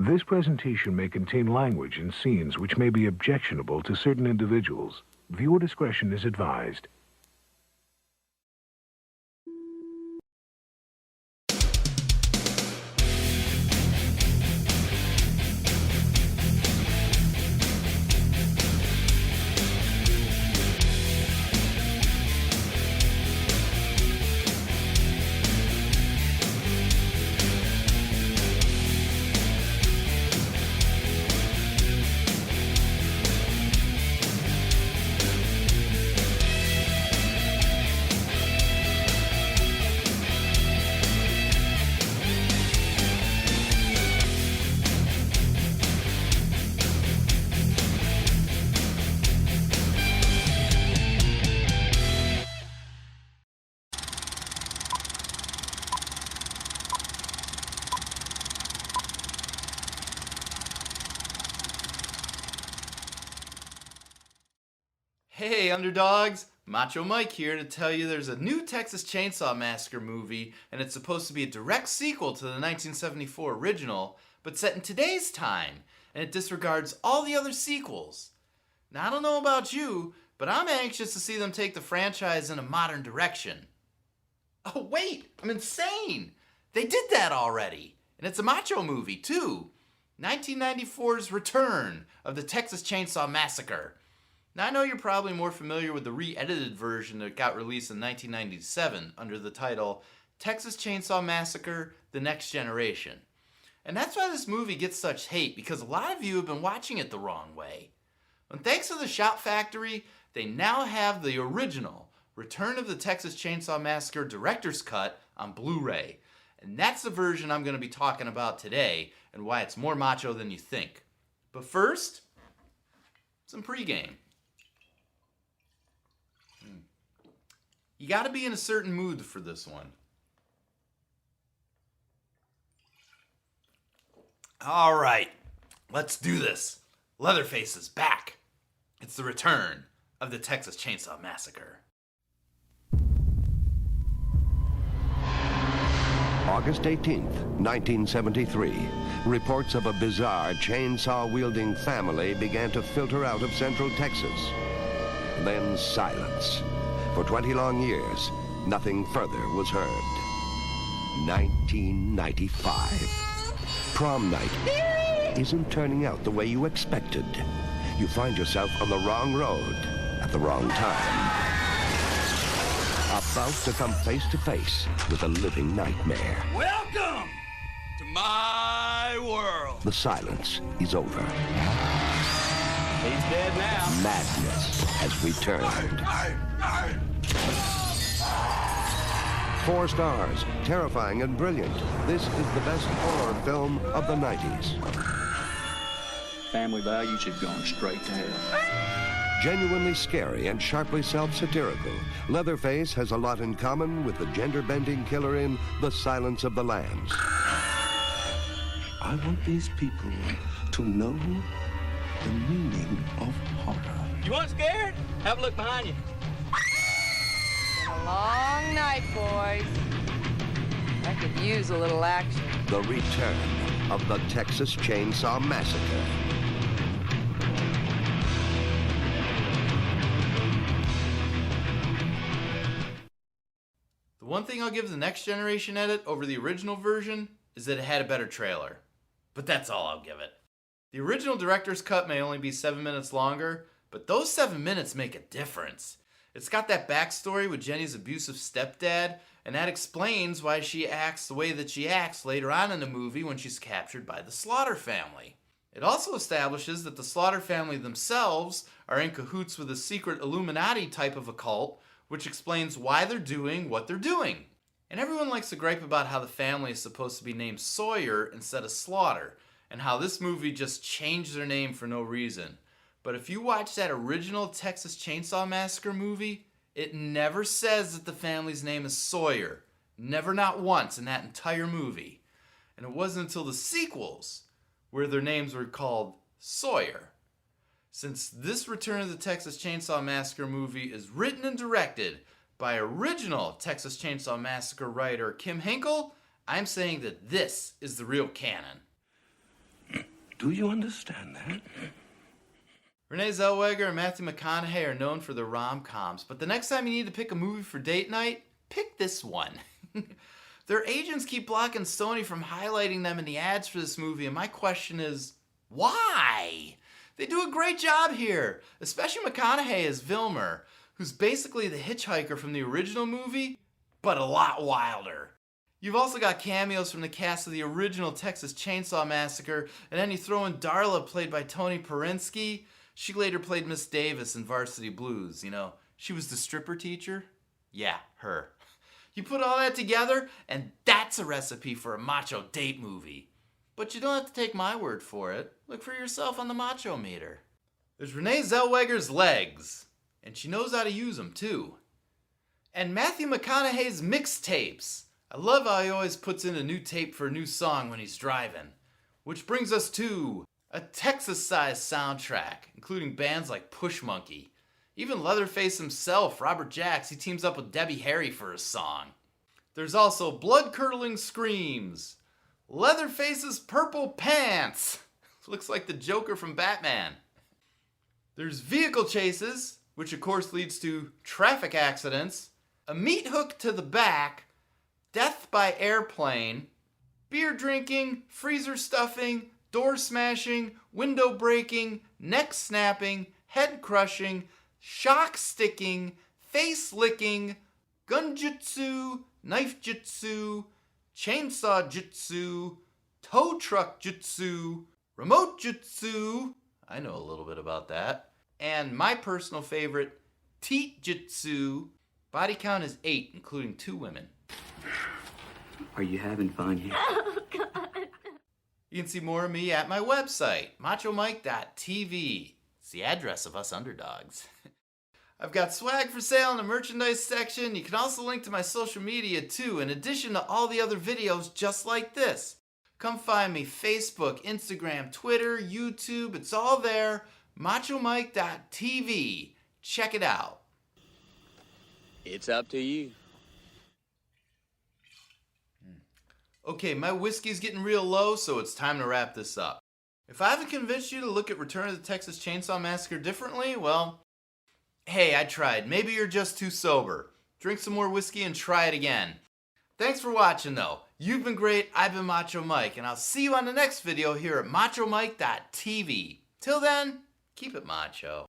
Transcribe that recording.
This presentation may contain language and scenes which may be objectionable to certain individuals. Viewer discretion is advised. Hey Underdogs, Macho Mike here to tell you there's a new Texas Chainsaw Massacre movie, and it's supposed to be a direct sequel to the 1974 original, but set in today's time, and it disregards all the other sequels. Now I don't know about you, but I'm anxious to see them take the franchise in a modern direction. Oh wait, I'm insane! They did that already, and it's a macho movie too. 1994's Return of the Texas Chainsaw Massacre. Now I know you're probably more familiar with the re-edited version that got released in 1997 under the title Texas Chainsaw Massacre: The Next Generation. And that's why this movie gets such hate, because a lot of you have been watching it the wrong way. And thanks to the Shout Factory, they now have the original Return of the Texas Chainsaw Massacre Director's Cut on Blu-ray. And that's the version I'm going to be talking about today, and why it's more macho than you think. But first, some pregame. You gotta be in a certain mood for this one. All right, let's do this. Leatherface is back. It's the return of the Texas Chainsaw Massacre. August 18th, 1973. Reports of a bizarre chainsaw-wielding family began to filter out of central Texas. Then silence. For 20 long years, nothing further was heard. 1995. Prom night isn't turning out the way you expected. You find yourself on the wrong road at the wrong time. About to come face to face with a living nightmare. Welcome to my world. The silence is over. He's dead now. Madness has returned. 4 stars, terrifying and brilliant. This is the best horror film of the 90s. Family values have gone straight to hell. Genuinely scary and sharply self-satirical, Leatherface has a lot in common with the gender-bending killer in The Silence of the Lambs. I want these people to know the meaning of horror. You weren't scared? Have a look behind you. Been a long night, boys. I could use a little action. The return of the Texas Chainsaw Massacre. The one thing I'll give the Next Generation edit over the original version is that it had a better trailer. But that's all I'll give it. The original director's cut may only be 7 minutes longer, but those 7 minutes make a difference. It's got that backstory with Jenny's abusive stepdad, and that explains why she acts the way that she acts later on in the movie when she's captured by the Slaughter family. It also establishes that the Slaughter family themselves are in cahoots with a secret Illuminati type of occult, which explains why they're doing what they're doing. And everyone likes to gripe about how the family is supposed to be named Sawyer instead of Slaughter, and how this movie just changed their name for no reason. But if you watch that original Texas Chainsaw Massacre movie, it never says that the family's name is Sawyer. Never, not once in that entire movie. And it wasn't until the sequels where their names were called Sawyer. Since this Return of the Texas Chainsaw Massacre movie is written and directed by original Texas Chainsaw Massacre writer Kim Hinkle, I'm saying that this is the real canon. Do you understand that? Renee Zellweger and Matthew McConaughey are known for their rom-coms, but the next time you need to pick a movie for date night, pick this one. Their agents keep blocking Sony from highlighting them in the ads for this movie, and my question is, why? They do a great job here, especially McConaughey as Vilmer, who's basically the hitchhiker from the original movie, but a lot wilder. You've also got cameos from the cast of the original Texas Chainsaw Massacre, and then you throw in Darla, played by Toni Perinsky. She later played Miss Davis in Varsity Blues. You know, she was the stripper teacher. Yeah, her. You put all that together, and that's a recipe for a macho date movie. But you don't have to take my word for it. Look for yourself on the macho meter. There's Renee Zellweger's legs, and she knows how to use them too. And Matthew McConaughey's mixtapes. I love how he always puts in a new tape for a new song when he's driving. Which brings us to a Texas-sized soundtrack, including bands like Push Monkey. Even Leatherface himself, Robert Jacks, he teams up with Debbie Harry for a song. There's also blood-curdling screams. Leatherface's purple pants. Looks like the Joker from Batman. There's vehicle chases, which of course leads to traffic accidents, a meat hook to the back, death by airplane, beer drinking, freezer stuffing, door smashing, window breaking, neck snapping, head crushing, shock sticking, face licking, gun jutsu, knife jutsu, chainsaw jutsu, tow truck jutsu, remote jutsu, I know a little bit about that, and my personal favorite, teat jutsu. Body count is 8, including 2 women. Are you having fun here? Oh, God. You can see more of me at my website, machomike.tv. It's the address of us underdogs. I've got swag for sale in the merchandise section. You can also link to my social media too, in addition to all the other videos just like this. Come find me Facebook, Instagram, Twitter, YouTube. It's all there. machomike.tv. Check it out. It's up to you. Okay, my whiskey's getting real low, so it's time to wrap this up. If I haven't convinced you to look at Return of the Texas Chainsaw Massacre differently, well, hey, I tried. Maybe you're just too sober. Drink some more whiskey and try it again. Thanks for watching, though. You've been great. I've been Macho Mike, and I'll see you on the next video here at machomike.tv. Till then, keep it macho.